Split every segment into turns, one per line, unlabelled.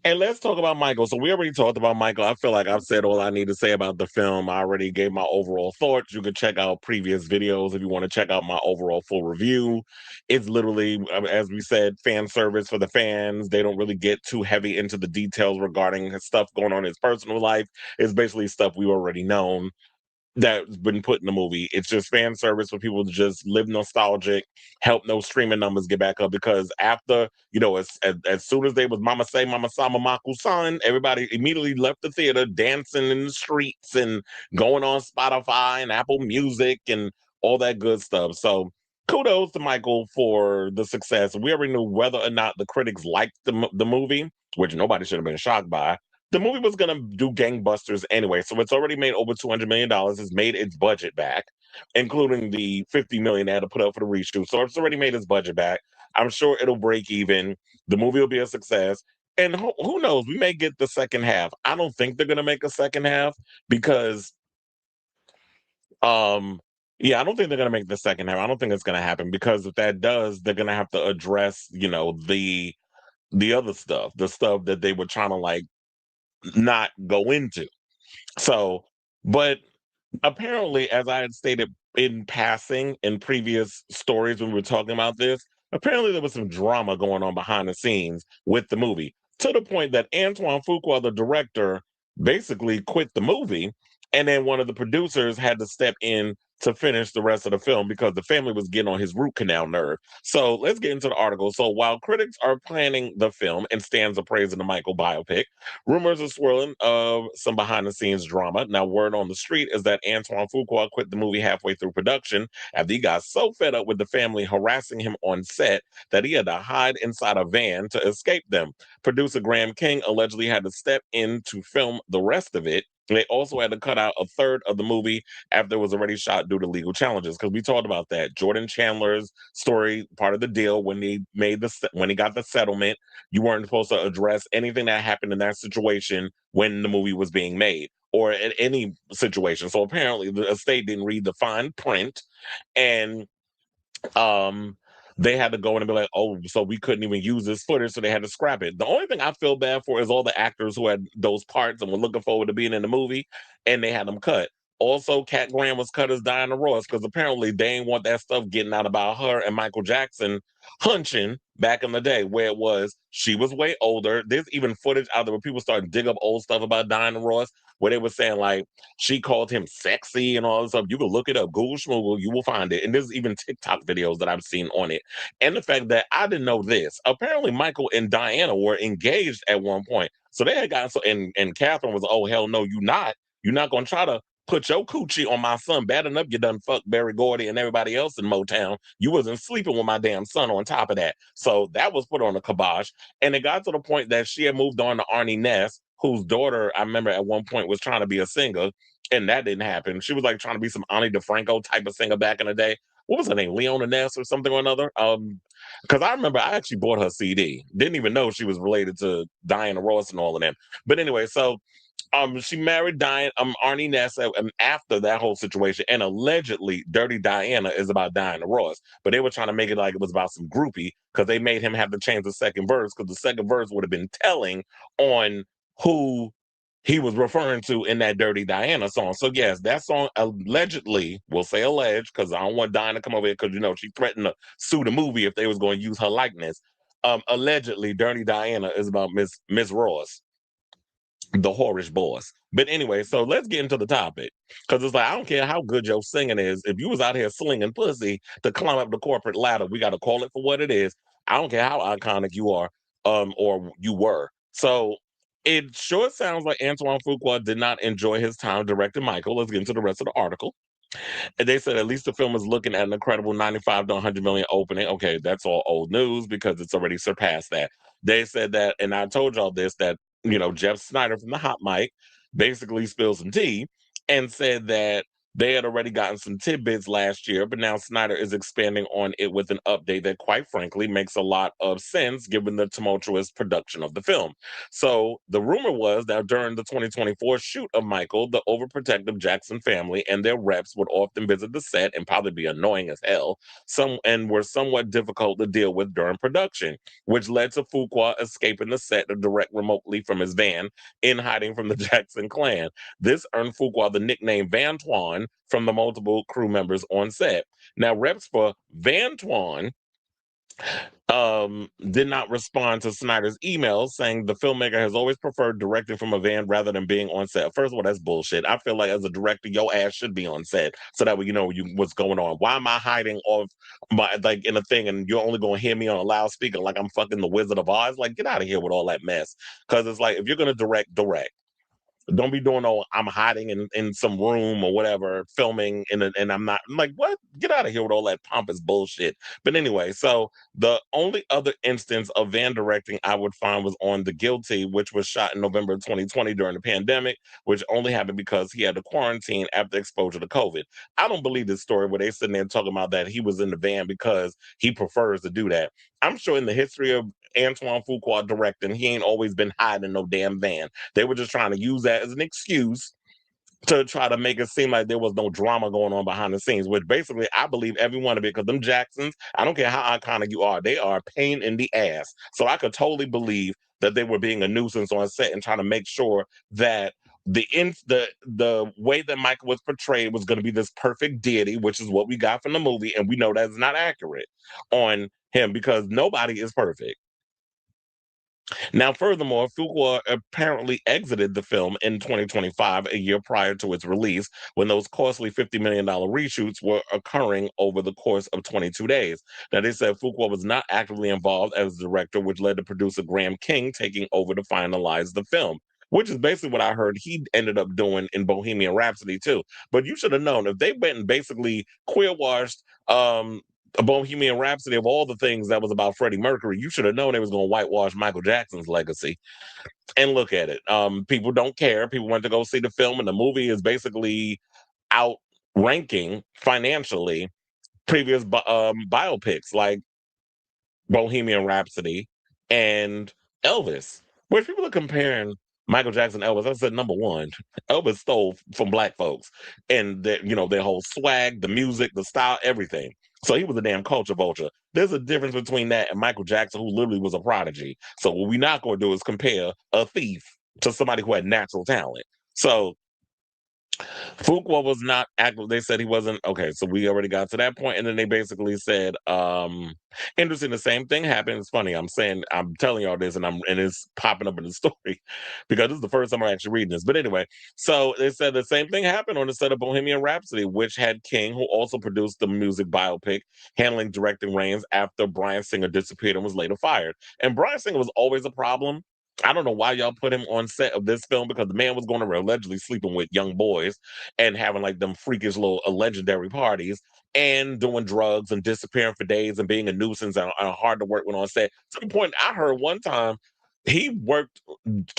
And let's talk about Michael. So we already talked about Michael. I feel like I've said all I need to say about the film. I already gave my overall thoughts. You can check out previous videos if you want to check out my overall full review. It's literally, as we said, fan service for the fans. They don't really get too heavy into the details regarding his stuff going on in his personal life. It's basically stuff we already known that's been put in the movie. It's just fan service for people to just live nostalgic, help those streaming numbers get back up. Because after, as soon as they was Mama Say, Mama Sama Maku San, everybody immediately left the theater dancing in the streets and going on Spotify and Apple Music and all that good stuff. So kudos to Michael for the success. We already knew whether or not the critics liked the movie, which nobody should have been shocked by. The movie was going to do gangbusters anyway, so it's already made over $200 million. It's made its budget back, including the $50 million they had to put up for the reshoot. So it's already made its budget back. I'm sure it'll break even. The movie will be a success. And who knows? We may get the second half. I don't think they're going to make a second half because, um, yeah, I don't think they're going to make the second half. I don't think it's going to happen because if that does, they're going to have to address, the other stuff, the stuff that they were trying to like not go into. So, but apparently, as I had stated in passing in previous stories when we were talking about this, apparently there was some drama going on behind the scenes with the movie to the point that Antoine Fuqua, the director, basically quit the movie. And then one of the producers had to step in to finish the rest of the film because the family was getting on his root canal nerve. So let's get into the article. So while critics are planning the film and stands of praise in the Michael biopic, rumors are swirling of some behind the scenes drama. Now, word on the street is that Antoine Fuqua quit the movie halfway through production after he got so fed up with the family harassing him on set that he had to hide inside a van to escape them. Producer Graham King allegedly had to step in to film the rest of it. They also had to cut out a third of the movie after it was already shot due to legal challenges. Because we talked about that. Jordan Chandler's story, part of the deal when he got the settlement, you weren't supposed to address anything that happened in that situation when the movie was being made or at any situation. So apparently the estate didn't read the fine print and um they had to go in and be like, oh, so we couldn't even use this footage, so they had to scrap it. The only thing I feel bad for is all the actors who had those parts and were looking forward to being in the movie, and they had them cut. Also, Cat Graham was cut as Diana Ross because apparently they didn't want that stuff getting out about her and Michael Jackson hunching back in the day, where it was she was way older. There's even footage out there where people start to dig up old stuff about Diana Ross, where they were saying like she called him sexy and all this stuff. You can look it up, Google Schmoogle, you will find it. And there's even TikTok videos that I've seen on it. And the fact that I didn't know this. Apparently, Michael and Diana were engaged at one point. So they had gotten and Catherine was, oh hell no, you not. You're not gonna try to put your coochie on my son. Bad enough you done fucked Barry Gordy and everybody else in Motown. You wasn't sleeping with my damn son on top of that. So that was put on a kibosh. And it got to the point that she had moved on to Arnie Ness, whose daughter, I remember at one point, was trying to be a singer, and that didn't happen. She was like trying to be some Ani DeFranco type of singer back in the day. What was her name? Leona Ness or something or another? Because I remember I actually bought her CD. Didn't even know she was related to Diana Ross and all of them. But anyway, so she married Arnie Ness after that whole situation, and allegedly, Dirty Diana is about Diana Ross. But they were trying to make it like it was about some groupie because they made him have to change the second verse because the second verse would have been telling on who he was referring to in that Dirty Diana song. So yes, that song allegedly, we'll say alleged, because I don't want Diana to come over here because she threatened to sue the movie if they was going to use her likeness. Allegedly, Dirty Diana is about Miss Ross, the whorish boss. But anyway, so let's get into the topic. Because it's like, I don't care how good your singing is. If you was out here slinging pussy to climb up the corporate ladder, we got to call it for what it is. I don't care how iconic you are, or you were. So it sure sounds like Antoine Fuqua did not enjoy his time directing Michael. Let's get into the rest of the article. And they said at least the film is looking at an incredible 95 to 100 million opening. Okay, that's all old news because it's already surpassed that. They said that, and I told y'all this, that, Jeff Snyder from the Hot Mic basically spilled some tea and said that They had already gotten some tidbits last year, but now Snyder is expanding on it with an update that, quite frankly, makes a lot of sense given the tumultuous production of the film. So the rumor was that during the 2024 shoot of Michael, the overprotective Jackson family and their reps would often visit the set and probably be annoying as hell, and were somewhat difficult to deal with during production, which led to Fuqua escaping the set to direct remotely from his van in hiding from the Jackson clan. This earned Fuqua the nickname Vantoine from the multiple crew members on set. Now, reps for Vantoine did not respond to Snyder's email, saying the filmmaker has always preferred directing from a van rather than being on set. First of all, that's bullshit. I feel like as a director, your ass should be on set so that way you know what's going on. Why am I hiding off my like in a thing and you're only gonna hear me on a loudspeaker like I'm fucking the Wizard of Oz? Like, get out of here with all that mess. Because it's like if you're gonna direct, direct. Don't be doing no, I'm hiding in some room or whatever, filming, and I'm not. I'm like, what? Get out of here with all that pompous bullshit. But anyway, so the only other instance of van directing I would find was on The Guilty, which was shot in November of 2020 during the pandemic, which only happened because he had to quarantine after exposure to COVID. I don't believe this story where they sitting there talking about that he was in the van because he prefers to do that. I'm sure in the history of Antoine Fuqua directing, he ain't always been hiding in no damn van. They were just trying to use that as an excuse to try to make it seem like there was no drama going on behind the scenes, which basically I believe every one of it, because them Jacksons, I don't care how iconic you are, they are a pain in the ass. So I could totally believe that they were being a nuisance on set and trying to make sure that the way that Michael was portrayed was going to be this perfect deity, which is what we got from the movie, and we know that's not accurate on him because nobody is perfect. Now, furthermore, Fuqua apparently exited the film in 2025, a year prior to its release, when those costly $50 million reshoots were occurring over the course of 22 days. Now, they said Fuqua was not actively involved as director, which led to producer Graham King taking over to finalize the film. Which is basically what I heard he ended up doing in Bohemian Rhapsody too. But you should have known if they went and basically queer washed a Bohemian Rhapsody of all the things that was about Freddie Mercury, you should have known they was going to whitewash Michael Jackson's legacy. And look at it. People don't care. People went to go see the film, and the movie is basically outranking financially previous biopics like Bohemian Rhapsody and Elvis. Where people are comparing Michael Jackson and Elvis, I said number one, Elvis stole from black folks and their whole swag, the music, the style, everything. So he was a damn culture vulture. There's a difference between that and Michael Jackson, who literally was a prodigy. So what we're not going to do is compare a thief to somebody who had natural talent. So Fuqua was not active. They said he wasn't okay. So we already got to that point, and then they basically said, interesting. The same thing happened. It's funny. I'm telling y'all this, and it's popping up in the story because this is the first time I'm actually reading this. But anyway, so they said the same thing happened on the set of Bohemian Rhapsody, which had King, who also produced the music biopic, handling directing reins after Bryan Singer disappeared and was later fired. And Bryan Singer was always a problem. I don't know why y'all put him on set of this film because the man was going to allegedly sleeping with young boys and having like them freakish little legendary parties and doing drugs and disappearing for days and being a nuisance and hard to work with on set. To the point I heard one time he worked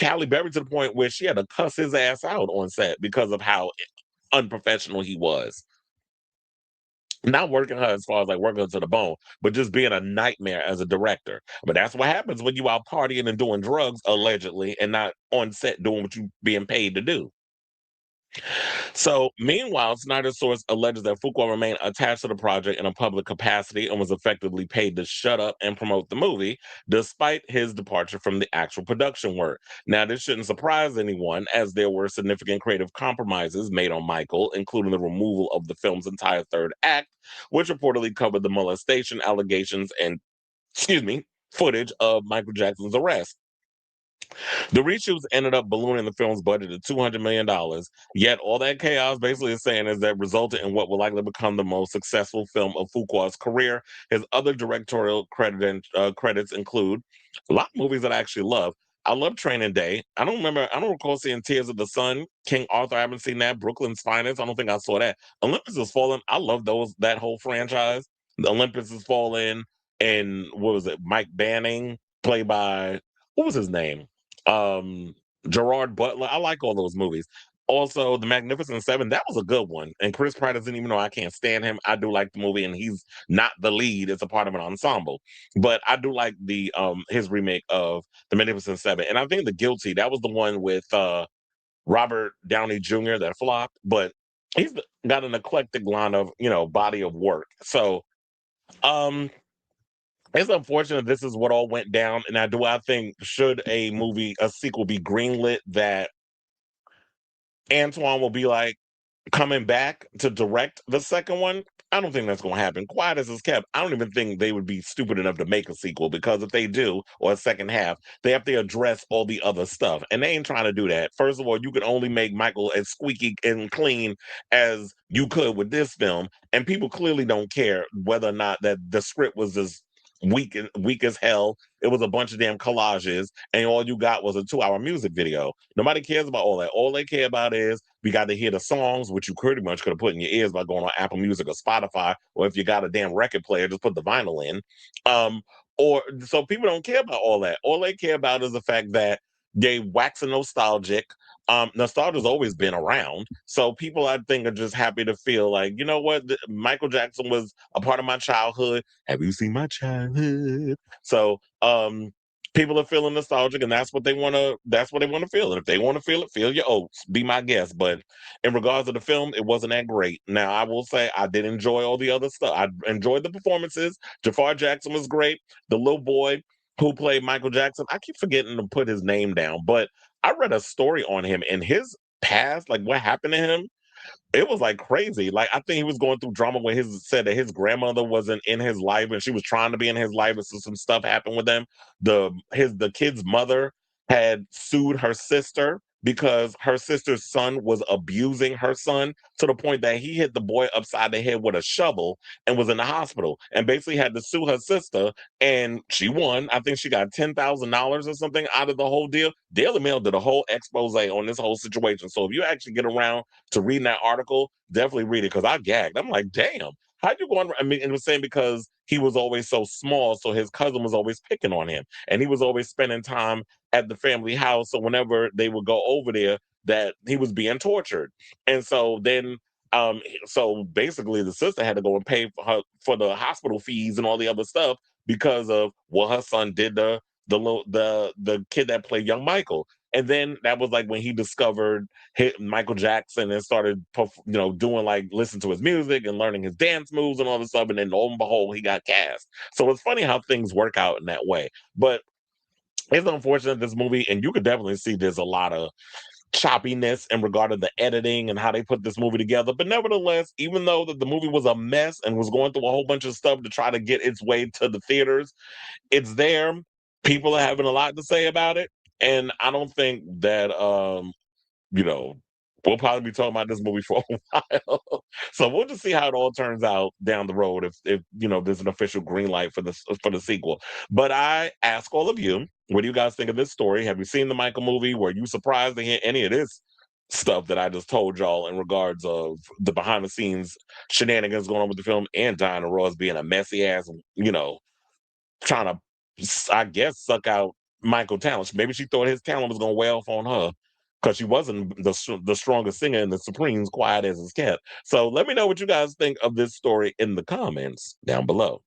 Callie Berry to the point where she had to cuss his ass out on set because of how unprofessional he was. Not working her as far as like working her to the bone, but just being a nightmare as a director. But that's what happens when you out partying and doing drugs allegedly and not on set doing what you being paid to do. So, meanwhile, Snyder's source alleges that Fuqua remained attached to the project in a public capacity and was effectively paid to shut up and promote the movie, despite his departure from the actual production work. Now, this shouldn't surprise anyone, as there were significant creative compromises made on Michael, including the removal of the film's entire third act, which reportedly covered the molestation allegations and, excuse me, footage of Michael Jackson's arrest. The reshoots ended up ballooning the film's budget to $200 million. Yet all that chaos basically is saying is that resulted in what will likely become the most successful film of Fuqua's career. His other directorial credits include a lot of movies that I actually love. I love Training Day. I don't recall seeing Tears of the Sun, King Arthur. I haven't seen that. Brooklyn's Finest. I don't think I saw that. Olympus Has Fallen. I love that whole franchise. The Olympus Has Fallen, and what was it? Mike Banning, played by what was his name? um Gerard Butler. I like all those movies. Also, The Magnificent Seven, that was a good one. And Chris Pratt doesn't even know I can't stand him. I do like the movie, and he's not the lead; it's a part of an ensemble. But I do like the his remake of The Magnificent Seven, and I think The Guilty, that was the one with Robert Downey Jr. that flopped. But he's got an eclectic line of body of work. So um it's unfortunate this is what all went down. And I think should a sequel be greenlit, that Antoine will be like coming back to direct the second one. I don't think that's going to happen. Quiet as it's kept, I don't even think they would be stupid enough to make a sequel, because if they do, or a second half, they have to address all the other stuff. And they ain't trying to do that. First of all, you can only make Michael as squeaky and clean as you could with this film. And people clearly don't care whether or not that the script was as weak as hell. It was a bunch of damn collages, and all you got was a 2-hour music video. Nobody cares about all that. All they care about is we got to hear the songs, which you pretty much could have put in your ears by going on Apple Music or Spotify, or if you got a damn record player, just put the vinyl in. Um, or so people don't care about all that. All they care about is the fact that they waxing nostalgic. Nostalgia's always been around, so people, I think, are just happy to feel like, you know what, Michael Jackson was a part of my childhood. Have you seen my childhood? So people are feeling nostalgic, and that's what they want to. That's what they want to feel. And if they want to feel it, feel your oats. Be my guest. But in regards to the film, it wasn't that great. Now, I will say I did enjoy all the other stuff. I enjoyed the performances. Jafar Jackson was great. The little boy who played Michael Jackson, I keep forgetting to put his name down, but I read a story on him and his past, like what happened to him. It was like crazy. Like, I think he was going through drama when his said that his grandmother wasn't in his life and she was trying to be in his life, and so some stuff happened with them. The kid's mother had sued her sister because her sister's son was abusing her son, to the point that he hit the boy upside the head with a shovel and was in the hospital, and basically had to sue her sister, and she won. I think she got $10,000 or something out of the whole deal. Daily Mail did a whole expose on this whole situation. So if you actually get around to reading that article, definitely read it, because I gagged. I'm like, damn, how'd you go on? I mean, it was saying because he was always so small, so his cousin was always picking on him, and he was always spending time at the family house. So whenever they would go over there, that he was being tortured, and so then. So basically, the sister had to go and pay for the hospital fees and all the other stuff because of what her son did to the kid that played young Michael. And then that was like when he discovered Michael Jackson and started, doing like listen to his music and learning his dance moves and all this stuff. And then lo and behold, he got cast. So it's funny how things work out in that way. But it's unfortunate, this movie, and you could definitely see there's a lot of choppiness in regard to the editing and how they put this movie together. But nevertheless, even though that the movie was a mess and was going through a whole bunch of stuff to try to get its way to the theaters, it's there. People are having a lot to say about it. And I don't think that you know, we'll probably be talking about this movie for a while. So we'll just see how it all turns out down the road, if there's an official green light for the sequel. But I ask all of you, what do you guys think of this story? Have you seen the Michael movie? Were you surprised to hear any of this stuff that I just told y'all in regards of the behind the scenes shenanigans going on with the film, and Diana Ross being a messy ass, trying to, I guess, suck out Michael talent. Maybe she thought his talent was going to wear off on her, because she wasn't the strongest singer in the Supremes, quiet as it's kept. So let me know what you guys think of this story in the comments down below.